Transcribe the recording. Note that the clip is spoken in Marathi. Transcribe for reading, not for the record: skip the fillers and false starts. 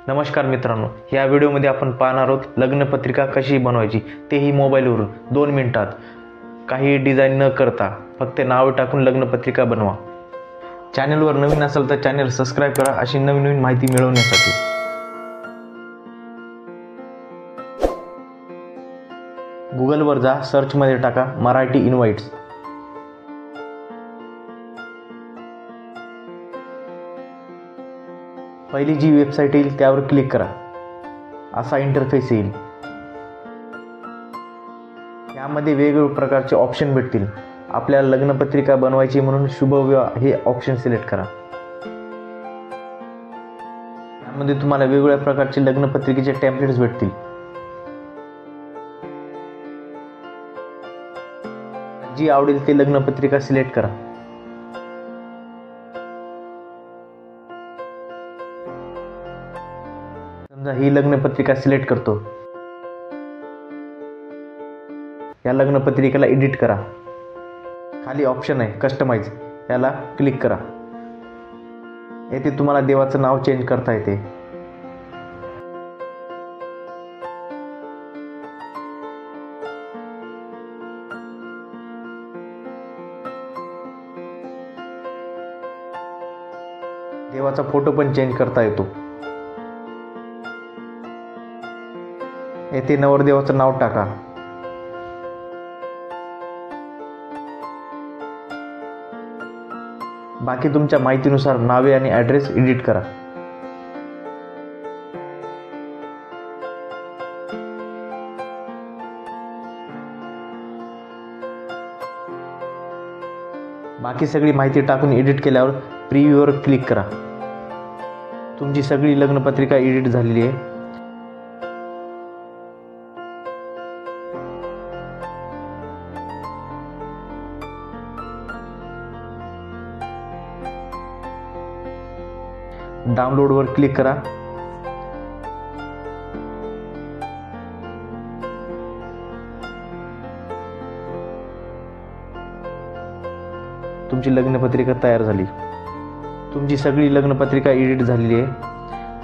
नमस्कार मित्रांनो, या व्हिडिओमध्ये आपण पाहणार आहोत लग्नपत्रिका कशी बनवायची, तेही मोबाईलवरून 2 मिनिटात. काही डिझाईन न करता फक्त नाव टाकून लग्नपत्रिका बनवा. चॅनलवर नवीन असाल तर चॅनल सबस्क्राईब करा अशी नवीन माहिती मिळवण्यासाठी. गुगलवर जा, सर्चमध्ये टाका मराठी इन्व्हाइट्स. पहिली जी वेबसाईट येईल त्यावर क्लिक करा. असा इंटरफेस येईल. यामध्ये वेगवेगळ्या प्रकारचे ऑप्शन भेटतील. आपल्याला लग्नपत्रिका बनवायची म्हणून शुभविवाह हे ऑप्शन सिलेक्ट करा. यामध्ये तुम्हाला वेगवेगळ्या प्रकारचे लग्नपत्रिकेचे टेम्पलेट्स भेटतील. जी आवडेल ते लग्नपत्रिका सिलेक्ट करा. समजा ही लग्नपत्रिका सिलेक्ट करतो. या लग्नपत्रिकेला एडिट करा. खाली ऑप्शन आहे कस्टमाइज, याला क्लिक करा. येथे तुम्हाला देवाचं नाव चेंज करता येते. देवाचा फोटो पण चेंज करता येतो. येथे नवरदेवाचं नाव टाका. बाकी तुमच्या माहितीनुसार नावे आणि ॲड्रेस एडिट करा. बाकी सगळी माहिती टाकून एडिट केल्यावर प्रिव्ह्यूवर क्लिक करा. तुमची सगळी लग्नपत्रिका एडिट झालेली आहे. डाउनलोडवर क्लिक करा. तुमची लग्नपत्रिका तयार झाली. तुमची सगळी लग्नपत्रिका एडिट झालेली आहे.